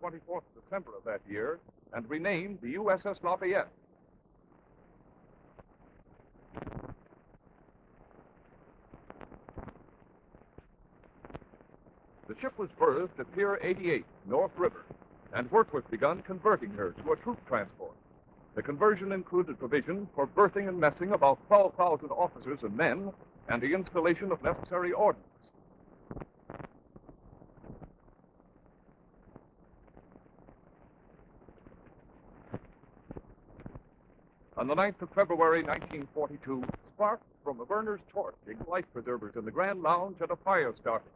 24th of December of that year and renamed the USS Lafayette. The ship was berthed at Pier 88, North River, and work was begun converting her to a troop transport. The conversion included provision for berthing and messing about 12,000 officers and men and the installation of necessary ordnance. On the 9th of February, 1942, sparks from a burner's torch ignited life preservers in the Grand Lounge and a fire started.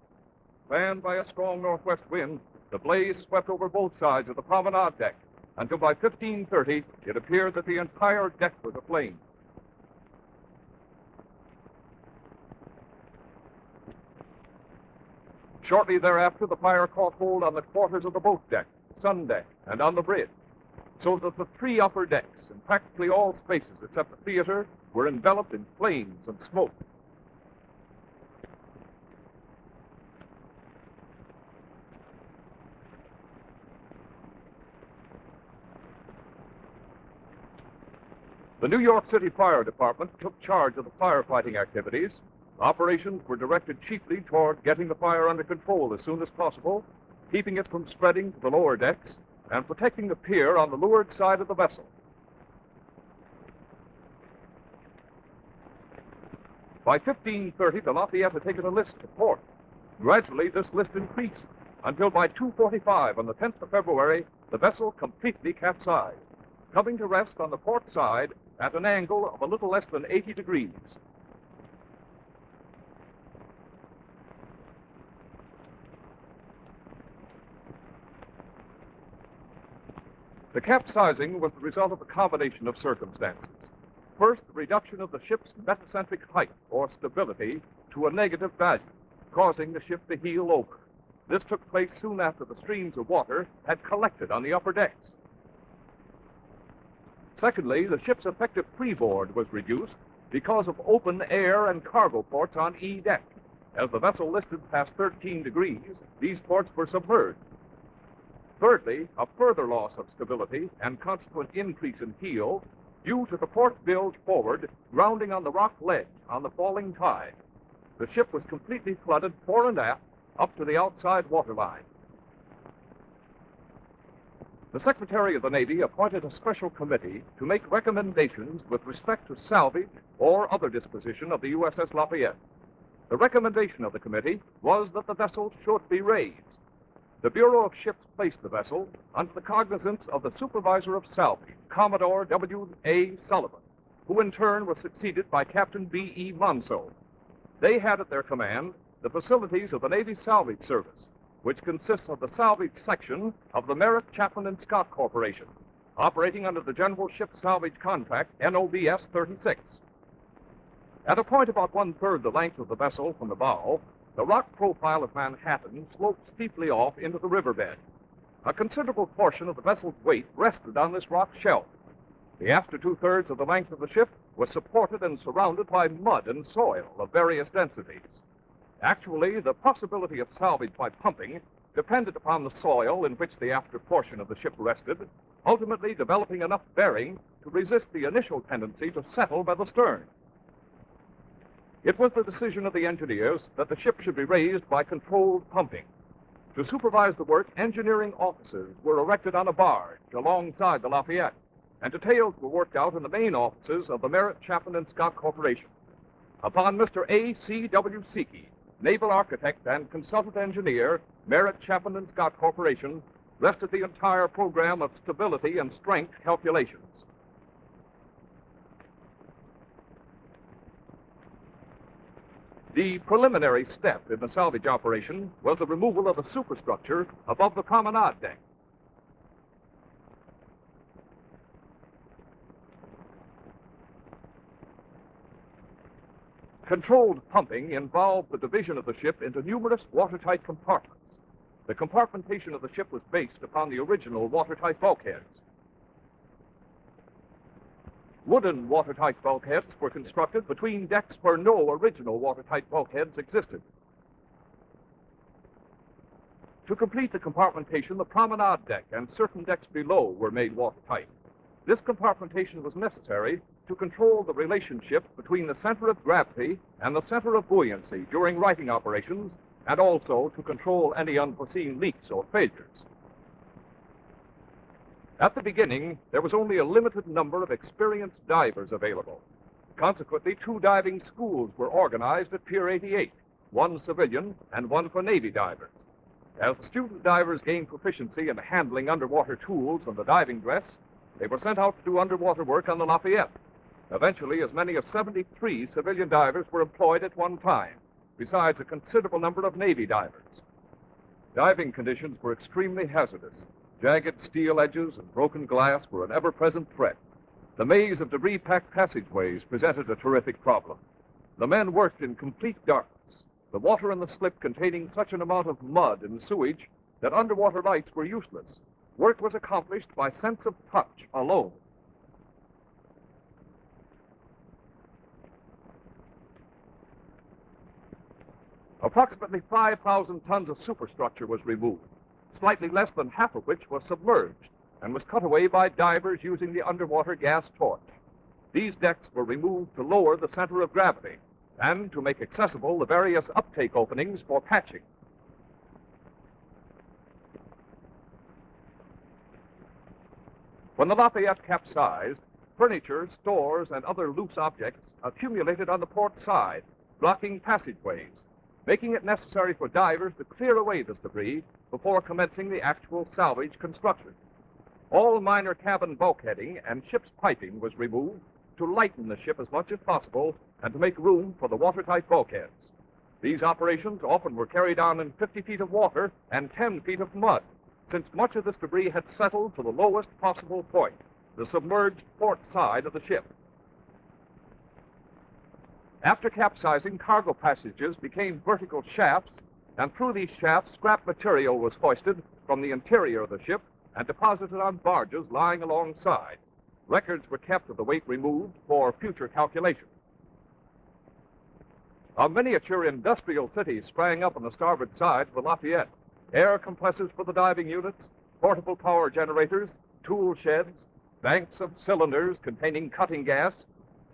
Fanned by a strong northwest wind, the blaze swept over both sides of the promenade deck until by 15:30 it appeared that the entire deck was aflame. Shortly thereafter, the fire caught hold on the quarters of the boat deck, sun deck, and on the bridge, so that the three upper decks and practically all spaces except the theater were enveloped in flames and smoke. The New York City Fire Department took charge of the firefighting activities. Operations were directed chiefly toward getting the fire under control as soon as possible, keeping it from spreading to the lower decks, and protecting the pier on the leeward side of the vessel. By 15:30, the Lafayette had taken a list to port. Gradually, this list increased until by 2:45 on the 10th of February, the vessel completely capsized, coming to rest on the port side at an angle of a little less than 80 degrees. The capsizing was the result of a combination of circumstances. First, the reduction of the ship's metacentric height, or stability, to a negative value, causing the ship to heel over. This took place soon after the streams of water had collected on the upper decks. Secondly, the ship's effective freeboard was reduced because of open air and cargo ports on E deck. As the vessel listed past 13 degrees, these ports were submerged. Thirdly, a further loss of stability and consequent increase in heel due to the port bilge forward grounding on the rock ledge on the falling tide. The ship was completely flooded fore and aft up to the outside waterline. The Secretary of the Navy appointed a special committee to make recommendations with respect to salvage or other disposition of the USS Lafayette. The recommendation of the committee was that the vessel should be raised. The Bureau of Ships placed the vessel under the cognizance of the Supervisor of Salvage, Commodore W.A. Sullivan, who in turn was succeeded by Captain B.E. Monso. They had at their command the facilities of the Navy Salvage Service, which consists of the salvage section of the Merritt, Chapman, and Scott Corporation, operating under the General Ship Salvage Contract, NOBS 36. At a point about one-third the length of the vessel from the bow, the rock profile of Manhattan sloped steeply off into the riverbed. A considerable portion of the vessel's weight rested on this rock shelf. The after two-thirds of the length of the ship was supported and surrounded by mud and soil of various densities. Actually, the possibility of salvage by pumping depended upon the soil in which the after portion of the ship rested, ultimately developing enough bearing to resist the initial tendency to settle by the stern. It was the decision of the engineers that the ship should be raised by controlled pumping. To supervise the work, engineering officers were erected on a barge alongside the Lafayette, and details were worked out in the main offices of the Merritt, Chapman, and Scott Corporation. Upon Mr. A.C.W. Seekey, naval architect and consultant engineer, Merritt, Chapman, and Scott Corporation, rested the entire program of stability and strength calculations. The preliminary step in the salvage operation was the removal of the superstructure above the promenade deck. Controlled pumping involved the division of the ship into numerous watertight compartments. The compartmentation of the ship was based upon the original watertight bulkheads. Wooden watertight bulkheads were constructed between decks where no original watertight bulkheads existed. To complete the compartmentation, the promenade deck and certain decks below were made watertight. This compartmentation was necessary to control the relationship between the center of gravity and the center of buoyancy during righting operations, and also to control any unforeseen leaks or failures. At the beginning, there was only a limited number of experienced divers available. Consequently, 2 diving schools were organized at Pier 88, 1 civilian and 1 for Navy divers. As the student divers gained proficiency in handling underwater tools and the diving dress, they were sent out to do underwater work on the Lafayette. Eventually, as many as 73 civilian divers were employed at one time, besides a considerable number of Navy divers. Diving conditions were extremely hazardous. Jagged steel edges and broken glass were an ever-present threat. The maze of debris-packed passageways presented a terrific problem. The men worked in complete darkness, the water in the slip containing such an amount of mud and sewage that underwater lights were useless. Work was accomplished by sense of touch alone. Approximately 5,000 tons of superstructure was removed, slightly less than half of which was submerged and was cut away by divers using the underwater gas torch. These decks were removed to lower the center of gravity and to make accessible the various uptake openings for patching. When the Lafayette capsized, furniture, stores, and other loose objects accumulated on the port side, blocking passageways, making it necessary for divers to clear away this debris before commencing the actual salvage construction. All minor cabin bulkheading and ship's piping was removed to lighten the ship as much as possible and to make room for the watertight bulkheads. These operations often were carried on in 50 feet of water and 10 feet of mud, since much of this debris had settled to the lowest possible point, the submerged port side of the ship. After capsizing, cargo passages became vertical shafts, and through these shafts, scrap material was hoisted from the interior of the ship and deposited on barges lying alongside. Records were kept of the weight removed for future calculation. A miniature industrial city sprang up on the starboard side of the Lafayette. Air compressors for the diving units, portable power generators, tool sheds, banks of cylinders containing cutting gas,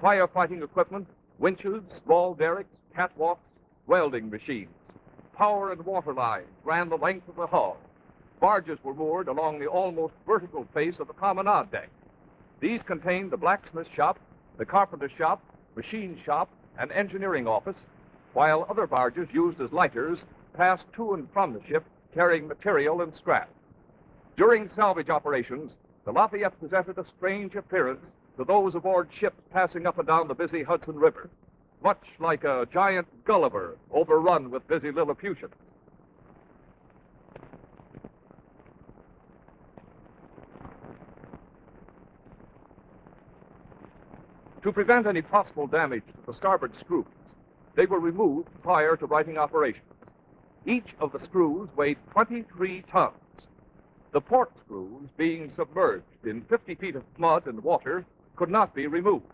firefighting equipment, winches, small derricks, catwalks, welding machines. Power and water lines ran the length of the hull. Barges were moored along the almost vertical face of the promenade deck. These contained the blacksmith shop, the carpenter shop, machine shop, and engineering office, while other barges used as lighters passed to and from the ship carrying material and scrap. During salvage operations, the Lafayette presented a strange appearance to those aboard ships passing up and down the busy Hudson River, much like a giant Gulliver overrun with busy Lilliputians. To prevent any possible damage to the starboard screws, they were removed prior to righting operations. Each of the screws weighed 23 tons. The port screws, being submerged in 50 feet of mud and water, could not be removed.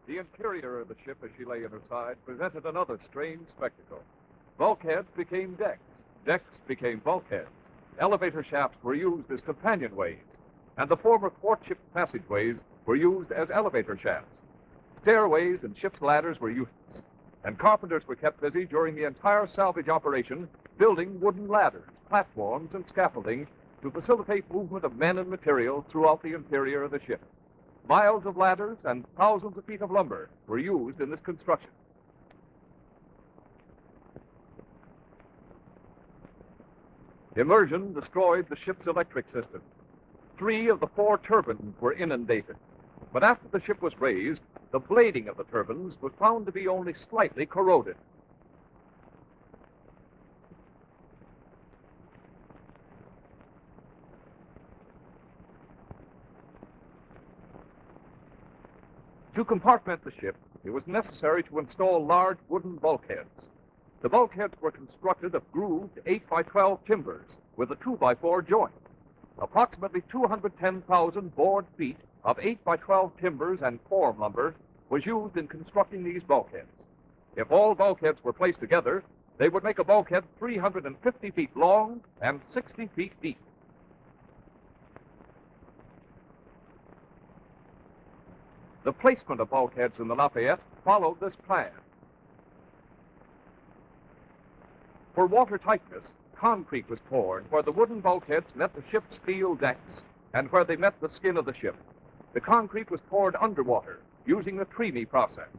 The interior of the ship as she lay in her side presented another strange spectacle. Bulkheads became decks. Decks became bulkheads. Elevator shafts were used as companionways, and the former courtship passageways were used as elevator shafts. Stairways and ship's ladders were useless, and carpenters were kept busy during the entire salvage operation building wooden ladders, platforms, and scaffolding to facilitate movement of men and material throughout the interior of the ship. Miles of ladders and thousands of feet of lumber were used in this construction. Immersion destroyed the ship's electric system. 3 of the 4 turbines were inundated. But after the ship was raised, the blading of the turbines was found to be only slightly corroded. To compartment the ship, it was necessary to install large wooden bulkheads. The bulkheads were constructed of grooved 8x12 timbers with a 2x4 joint. Approximately 210,000 board feet of 8x12 timbers and form lumber was used in constructing these bulkheads. If all bulkheads were placed together, they would make a bulkhead 350 feet long and 60 feet deep. The placement of bulkheads in the Lafayette followed this plan. For water tightness, concrete was poured where the wooden bulkheads met the ship's steel decks and where they met the skin of the ship. The concrete was poured underwater using the Treme process.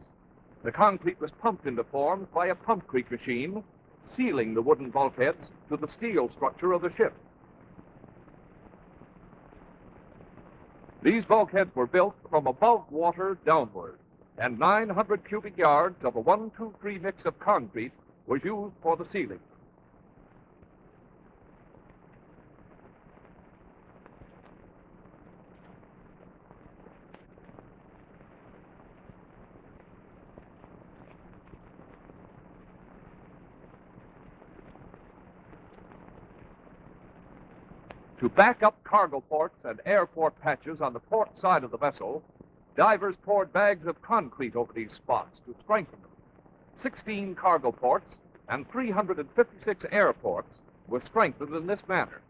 The concrete was pumped into forms by a pumpcrete machine, sealing the wooden bulkheads to the steel structure of the ship. These bulkheads were built from above water downward, and 900 cubic yards of a 1-2-3 mix of concrete was used for the sealing. To back up cargo ports and airport patches on the port side of the vessel, divers poured bags of concrete over these spots to strengthen them. 16 cargo ports and 356 airports were strengthened in this manner.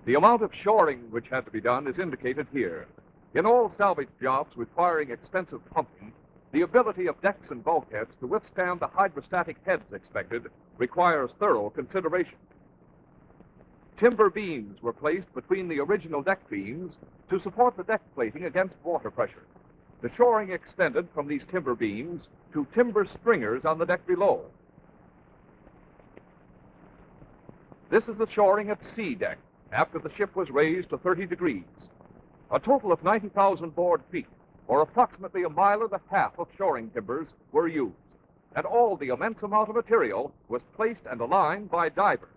The amount of shoring which had to be done is indicated here. In all salvage jobs requiring extensive pumping, the ability of decks and bulkheads to withstand the hydrostatic heads expected requires thorough consideration. Timber beams were placed between the original deck beams to support the deck plating against water pressure. The shoring extended from these timber beams to timber stringers on the deck below. This is the shoring at sea deck after the ship was raised to 30 degrees. A total of 90,000 board feet, or approximately 1.5 miles of shoring timbers, were used, and all the immense amount of material was placed and aligned by divers.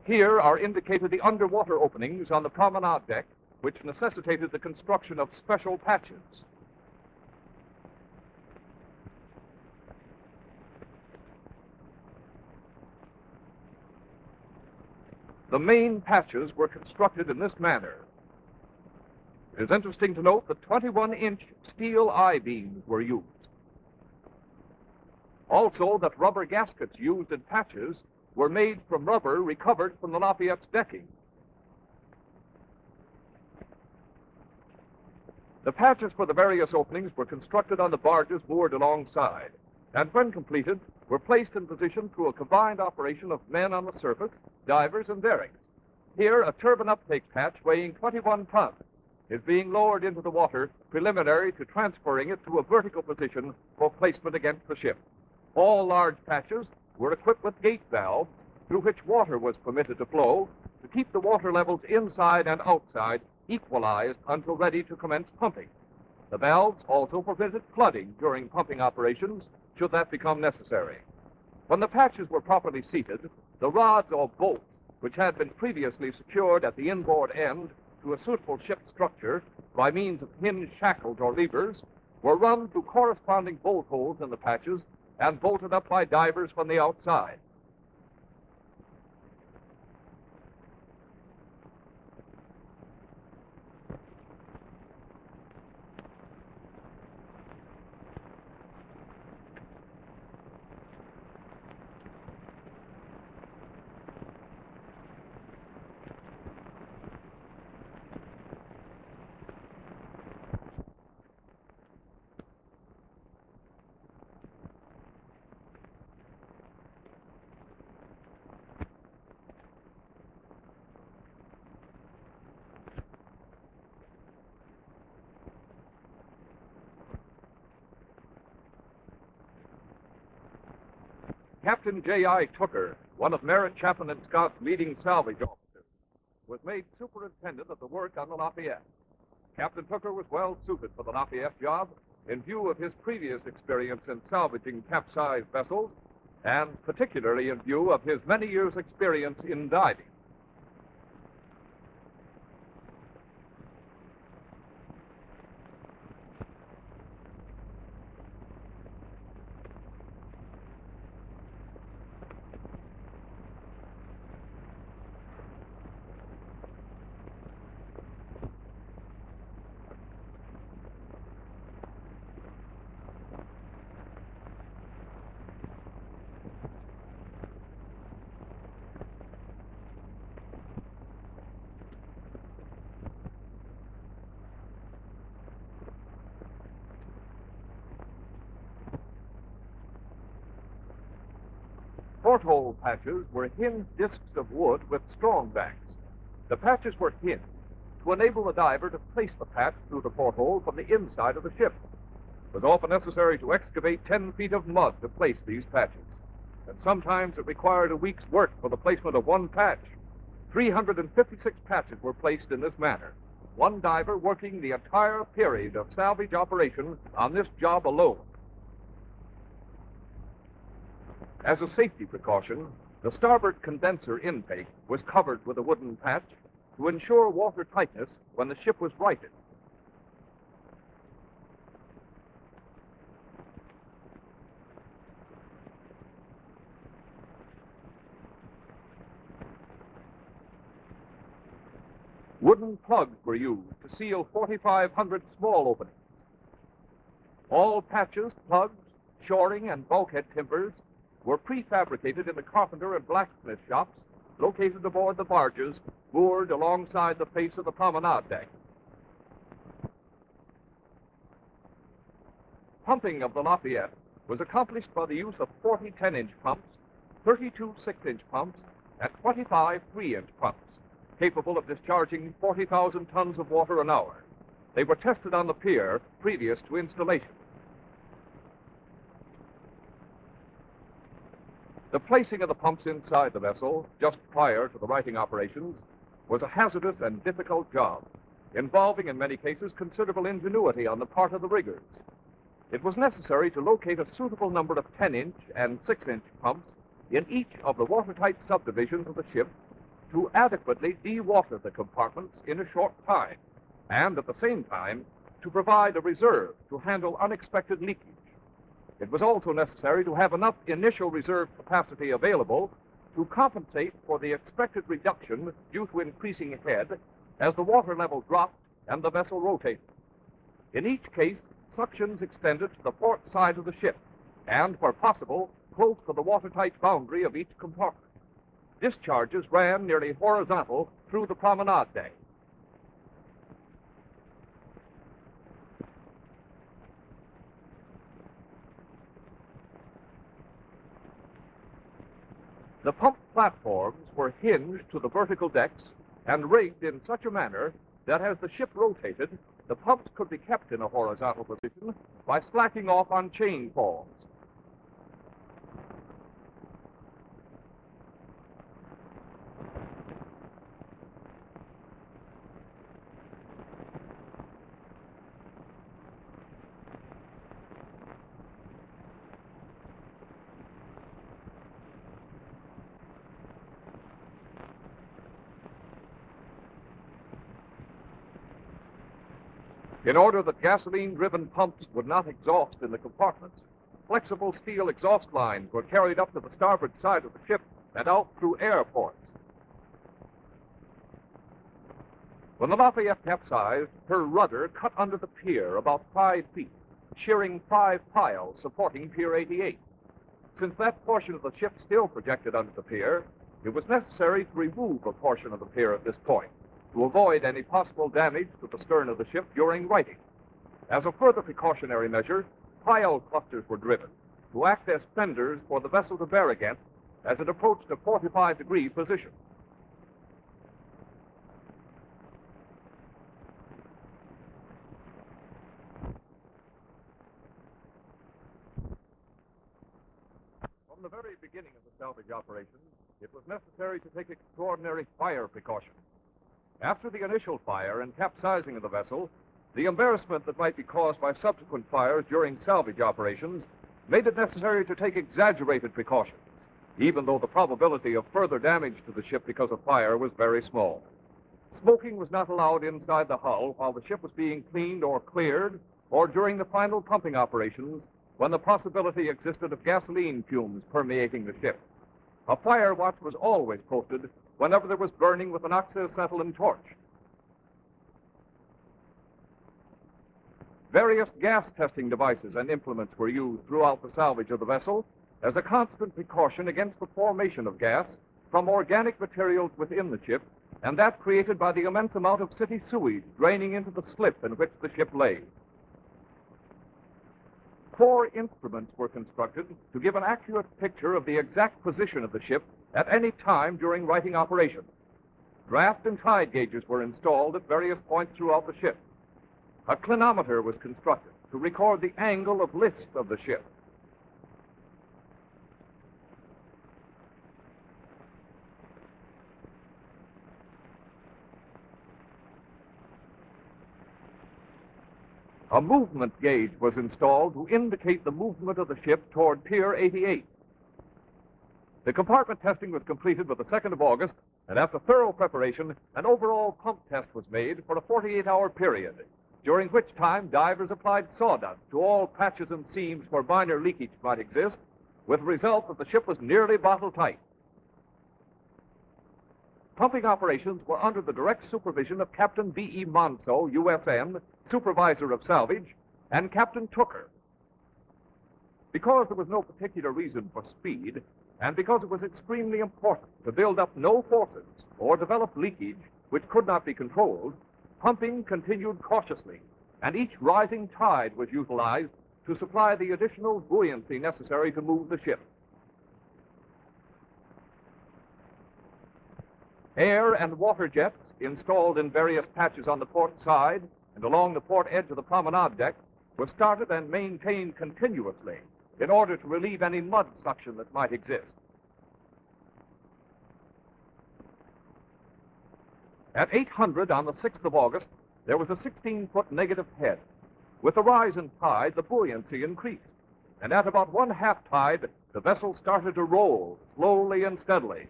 Here are indicated the underwater openings on the promenade deck, which necessitated the construction of special patches. The main patches were constructed in this manner. It is interesting to note that 21-inch steel I-beams were used. Also, that rubber gaskets used in patches were made from rubber recovered from the Lafayette's decking. The patches for the various openings were constructed on the barges moored alongside, and when completed, were placed in position through a combined operation of men on the surface, divers, and derricks. Here, a turbine uptake patch weighing 21 tons is being lowered into the water preliminary to transferring it to a vertical position for placement against the ship. All large patches were equipped with gate valves through which water was permitted to flow to keep the water levels inside and outside equalized until ready to commence pumping. The valves also prevented flooding during pumping operations, should that become necessary. When the patches were properly seated, the rods or bolts, which had been previously secured at the inboard end to a suitable ship structure by means of hinge shackles or levers, were run through corresponding bolt holes in the patches and bolted up by divers from the outside. Captain J.I. Tooker, one of Merritt, Chapman, and Scott's leading salvage officers, was made superintendent of the work on the Lafayette. Captain Tooker was well suited for the Lafayette job in view of his previous experience in salvaging capsized vessels, and particularly in view of his many years' experience in diving. Porthole patches were hinged discs of wood with strong backs. The patches were hinged to enable the diver to place the patch through the porthole from the inside of the ship. It was often necessary to excavate 10 feet of mud to place these patches, and sometimes it required a week's work for the placement of one patch. 356 patches were placed in this manner, one diver working the entire period of salvage operation on this job alone. As a safety precaution, the starboard condenser intake was covered with a wooden patch to ensure water tightness when the ship was righted. Wooden plugs were used to seal 4,500 small openings. All patches, plugs, shoring, and bulkhead timbers were prefabricated in the carpenter and blacksmith shops located aboard the barges moored alongside the face of the promenade deck. Pumping of the Lafayette was accomplished by the use of 40 10-inch pumps, 32 6-inch pumps, and 25 3-inch pumps, capable of discharging 40,000 tons of water an hour. They were tested on the pier previous to installation. The placing of the pumps inside the vessel, just prior to the righting operations, was a hazardous and difficult job, involving in many cases considerable ingenuity on the part of the riggers. It was necessary to locate a suitable number of 10-inch and 6-inch pumps in each of the watertight subdivisions of the ship to adequately de-water the compartments in a short time, and at the same time to provide a reserve to handle unexpected leakage. It was also necessary to have enough initial reserve capacity available to compensate for the expected reduction due to increasing head as the water level dropped and the vessel rotated. In each case, suctions extended to the port side of the ship and, where possible, close to the watertight boundary of each compartment. Discharges ran nearly horizontal through the promenade deck. The pump platforms were hinged to the vertical decks and rigged in such a manner that as the ship rotated, the pumps could be kept in a horizontal position by slacking off on chain falls. In order that gasoline-driven pumps would not exhaust in the compartments, flexible steel exhaust lines were carried up to the starboard side of the ship and out through air ports. When the Lafayette capsized, her rudder cut under the pier about 5 feet, shearing 5 piles supporting Pier 88. Since that portion of the ship still projected under the pier, it was necessary to remove a portion of the pier at this point to avoid any possible damage to the stern of the ship during righting. As a further precautionary measure, pile clusters were driven to act as fenders for the vessel to bear against as it approached a 45-degree position. From the very beginning of the salvage operation, it was necessary to take extraordinary fire precautions. After the initial fire and capsizing of the vessel, the embarrassment that might be caused by subsequent fires during salvage operations made it necessary to take exaggerated precautions, even though the probability of further damage to the ship because of fire was very small. Smoking was not allowed inside the hull while the ship was being cleaned or cleared, or during the final pumping operations when the possibility existed of gasoline fumes permeating the ship. A fire watch was always posted whenever there was burning with an oxyacetylene torch. Various gas testing devices and implements were used throughout the salvage of the vessel as a constant precaution against the formation of gas from organic materials within the ship, and that created by the immense amount of city sewage draining into the slip in which the ship lay. 4 instruments were constructed to give an accurate picture of the exact position of the ship at any time during righting operations. Draft and tide gauges were installed at various points throughout the ship. A clinometer was constructed to record the angle of list of the ship. A movement gauge was installed to indicate the movement of the ship toward Pier 88. The compartment testing was completed with the 2nd of August, and after thorough preparation, an overall pump test was made for a 48-hour period, during which time divers applied sawdust to all patches and seams where minor leakage might exist, with the result that the ship was nearly bottle tight. Pumping operations were under the direct supervision of Captain B.E. Monso, USN, supervisor of salvage, and Captain Tooker. Because there was no particular reason for speed, and because it was extremely important to build up no forces or develop leakage which could not be controlled, pumping continued cautiously, and each rising tide was utilized to supply the additional buoyancy necessary to move the ship. Air and water jets installed in various patches on the port side and along the port edge of the promenade deck were started and maintained continuously in order to relieve any mud suction that might exist. At 800 on the 6th of August, there was a 16-foot negative head. With the rise in tide, the buoyancy increased, and at about 1/2 tide, the vessel started to roll slowly and steadily.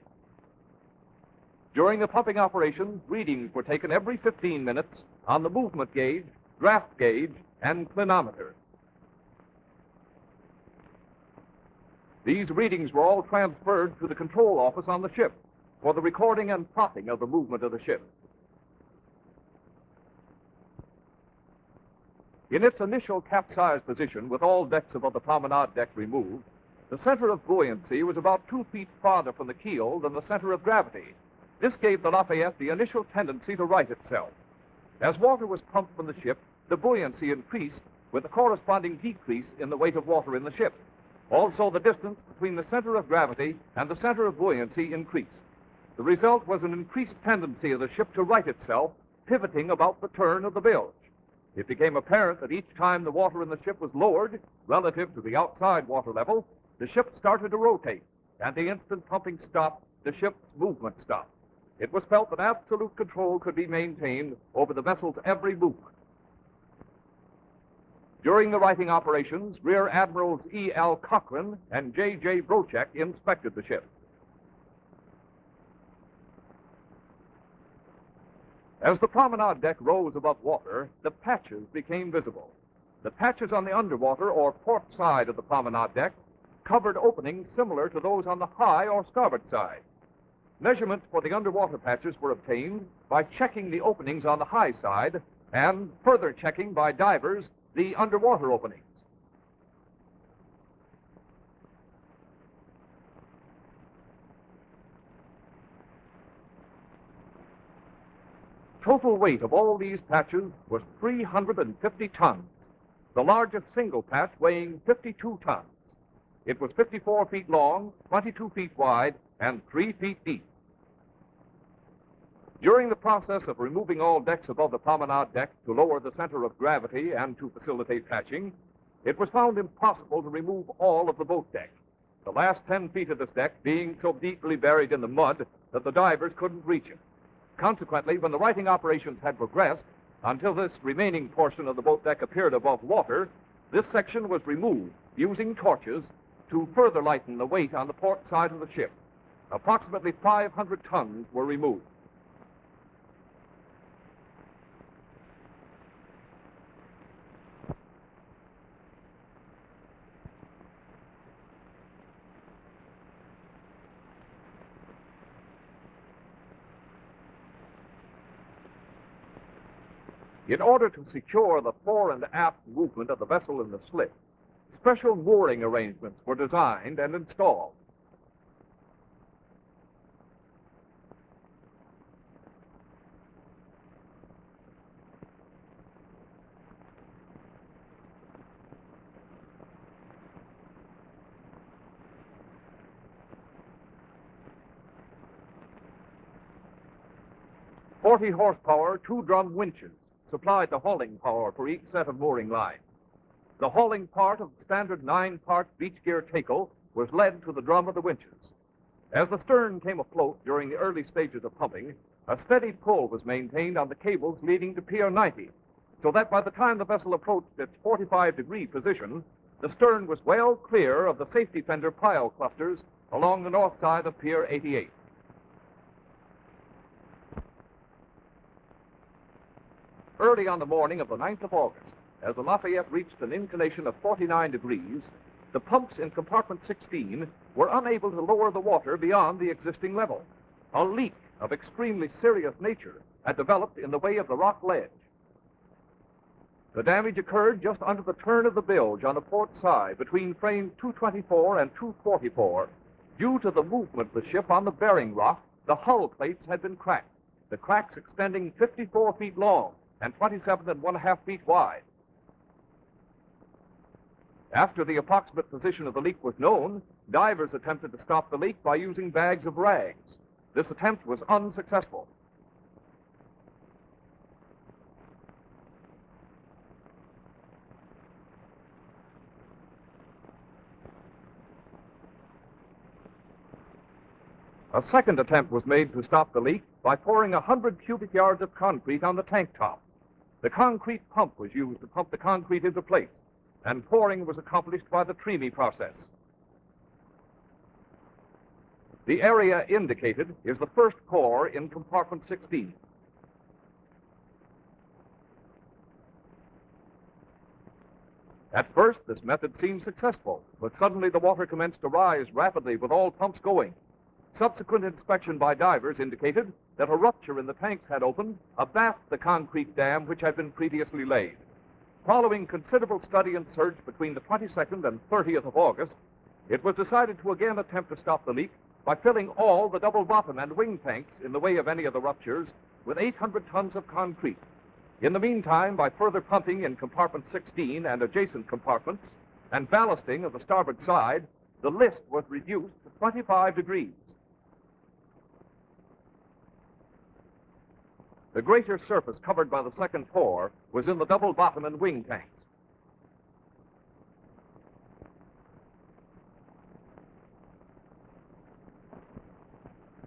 During the pumping operations, readings were taken every 15 minutes on the movement gauge, draft gauge, and clinometer. These readings were all transferred to the control office on the ship for the recording and plotting of the movement of the ship. In its initial capsized position, with all decks above the promenade deck removed, the center of buoyancy was about 2 feet farther from the keel than the center of gravity. This gave the Lafayette the initial tendency to right itself. As water was pumped from the ship, the buoyancy increased with a corresponding decrease in the weight of water in the ship. Also, the distance between the center of gravity and the center of buoyancy increased. The result was an increased tendency of the ship to right itself, pivoting about the turn of the bilge. It became apparent that each time the water in the ship was lowered relative to the outside water level, the ship started to rotate, and the instant pumping stopped, the ship's movement stopped. It was felt that absolute control could be maintained over the vessel's every movement. During the righting operations, Rear Admirals E.L. Cochran and J.J. Brochek inspected the ship. As the promenade deck rose above water, the patches became visible. The patches on the underwater or port side of the promenade deck covered openings similar to those on the high or starboard side. Measurements for the underwater patches were obtained by checking the openings on the high side and further checking by divers the underwater openings. Total weight of all these patches was 350 tons, the largest single patch weighing 52 tons. It was 54 feet long, 22 feet wide, and 3 feet deep. During the process of removing all decks above the promenade deck to lower the center of gravity and to facilitate patching, it was found impossible to remove all of the boat deck, the last 10 feet of this deck being so deeply buried in the mud that the divers couldn't reach it. Consequently, when the righting operations had progressed, Until this remaining portion of the boat deck appeared above water, this section was removed using torches to further lighten the weight on the port side of the ship. Approximately 500 tons were removed. In order to secure the fore and aft movement of the vessel in the slip, special mooring arrangements were designed and installed. "40 horsepower, 2-drum winches supplied the hauling power for each set of mooring lines. The hauling part of the standard 9-part beach gear tackle was led to the drum of the winches. As the stern came afloat during the early stages of pumping, a steady pull was maintained on the cables leading to Pier 90, so that by the time the vessel approached its 45-degree position, the stern was well clear of the safety fender pile clusters along the north side of Pier 88. Early on the morning of the 9th of August, as the Lafayette reached an inclination of 49 degrees, the pumps in compartment 16 were unable to lower the water beyond the existing level. A leak of extremely serious nature had developed in the way of the rock ledge. The damage occurred just under the turn of the bilge on the port side between frames 224 and 244. Due to the movement of the ship on the bearing rock, the hull plates had been cracked, the cracks extending 54 feet long and 27.5 feet wide. After the approximate position of the leak was known, divers attempted to stop the leak by using bags of rags. This attempt was unsuccessful. A second attempt was made to stop the leak by pouring 100 cubic yards of concrete on the tank top. The concrete pump was used to pump the concrete into place, and pouring was accomplished by the Treme process. The area indicated is the first pour in compartment 16. At first, this method seemed successful, but suddenly the water commenced to rise rapidly with all pumps going. Subsequent inspection by divers indicated that a rupture in the tanks had opened abaft the concrete dam which had been previously laid. Following considerable study and search between the 22nd and 30th of August, it was decided to again attempt to stop the leak by filling all the double bottom and wing tanks in the way of any of the ruptures with 800 tons of concrete. In the meantime, by further pumping in compartment 16 and adjacent compartments and ballasting of the starboard side, the list was reduced to 25 degrees. The greater surface covered by the second pour was in the double bottom and wing tanks.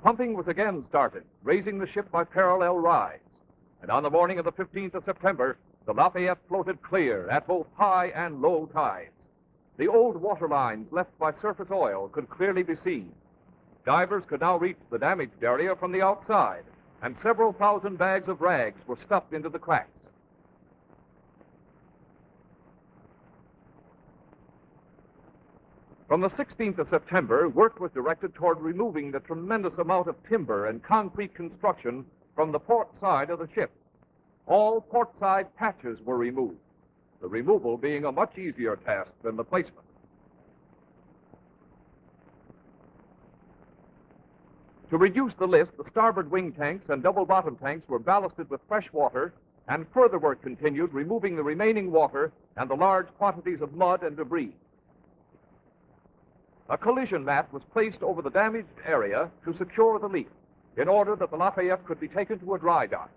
Pumping was again started, raising the ship by parallel rides. And on the morning of the 15th of September, the Lafayette floated clear at both high and low tides. The old water lines left by surface oil could clearly be seen. Divers could now reach the damaged area from the outside, and several thousand bags of rags were stuffed into the cracks. From the 16th of September, work was directed toward removing the tremendous amount of timber and concrete construction from the port side of the ship. All port side patches were removed, the removal being a much easier task than the placement. To reduce the list, the starboard wing tanks and double bottom tanks were ballasted with fresh water, and further work continued, removing the remaining water and the large quantities of mud and debris. A collision mat was placed over the damaged area to secure the leak, in order that the Lafayette could be taken to a dry dock.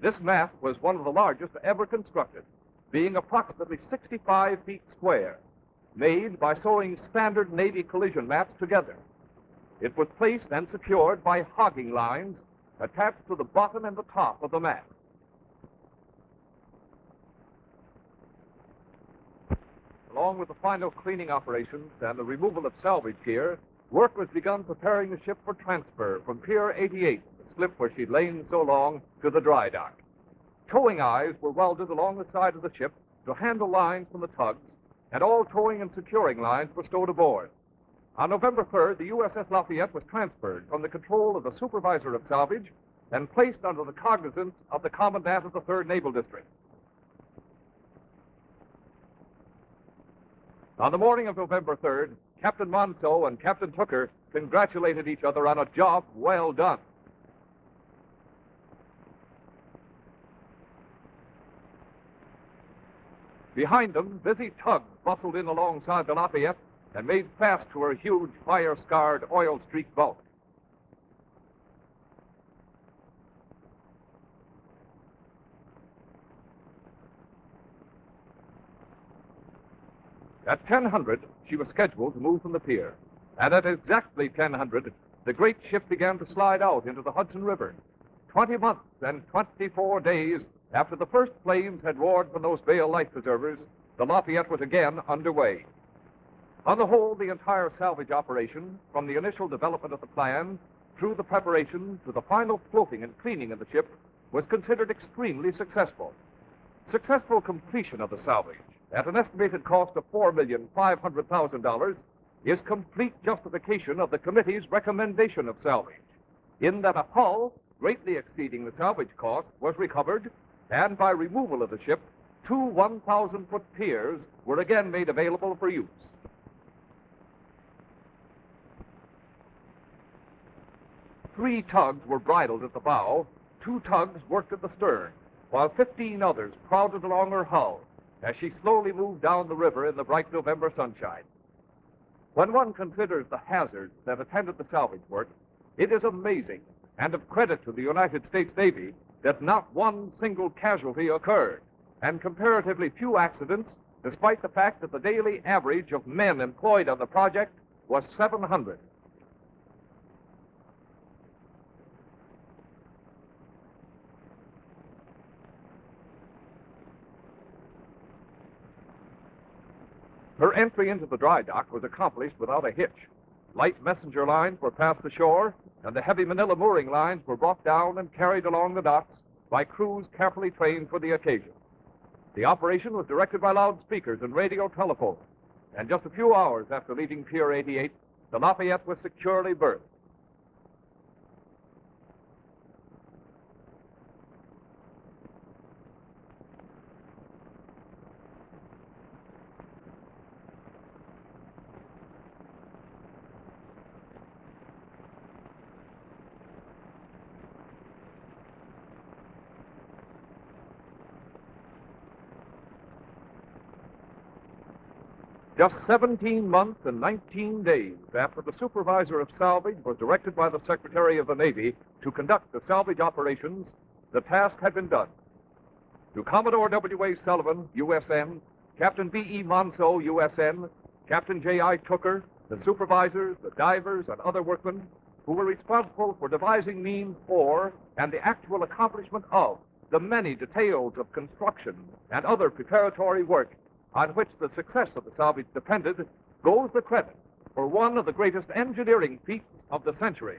This mat was one of the largest ever constructed, being approximately 65 feet square, made by sewing standard Navy collision mats together. It was placed and secured by hogging lines attached to the bottom and the top of the mat. along with the final cleaning operations and the removal of salvage gear, work was begun preparing the ship for transfer from Pier 88, the slip where she'd lain so long, to the dry dock. Towing eyes were welded along the side of the ship to handle lines from the tugs, and all towing and securing lines were stowed aboard. On November 3rd, the USS Lafayette was transferred from the control of the supervisor of salvage and placed under the cognizance of the commandant of the 3rd Naval District. On the morning of November 3rd, Captain Monceau and Captain Tooker congratulated each other on a job well done. Behind them, busy tugs bustled in alongside the Lafayette and made fast to her huge, fire-scarred, oil-streaked bulk. At 10:00, she was scheduled to move from the pier, and at exactly 10:00, the great ship began to slide out into the Hudson River. 20 months and 24 days after the first flames had roared from those Vail life preservers, the Lafayette was again underway. On the whole, the entire salvage operation, from the initial development of the plan through the preparation to the final floating and cleaning of the ship, was considered extremely successful. Successful completion of the salvage, at an estimated cost of $4,500,000, is complete justification of the committee's recommendation of salvage, in that a hull greatly exceeding the salvage cost was recovered, and by removal of the ship, 2 1,000-foot piers were again made available for use. Three tugs were bridled at the bow, 2 tugs worked at the stern, while 15 others crowded along her hull as she slowly moved down the river in the bright November sunshine. When one considers the hazards that attended the salvage work, it is amazing and of credit to the United States Navy that not one single casualty occurred, and comparatively few accidents, despite the fact that the daily average of men employed on the project was 700. Her entry into the dry dock was accomplished without a hitch. Light messenger lines were passed ashore, and the heavy manila mooring lines were brought down and carried along the docks by crews carefully trained for the occasion. The operation was directed by loudspeakers and radio telephone, and just a few hours after leaving Pier 88, the Lafayette was securely berthed. Just 17 months and 19 days after the supervisor of salvage was directed by the Secretary of the Navy to conduct the salvage operations, the task had been done. To Commodore W.A. Sullivan, USN, Captain B.E. Monceau, USN, Captain J.I. Tooker, the supervisors, the divers, and other workmen who were responsible for devising means for and the actual accomplishment of the many details of construction and other preparatory work on which the success of the salvage depended, goes the credit for one of the greatest engineering feats of the century.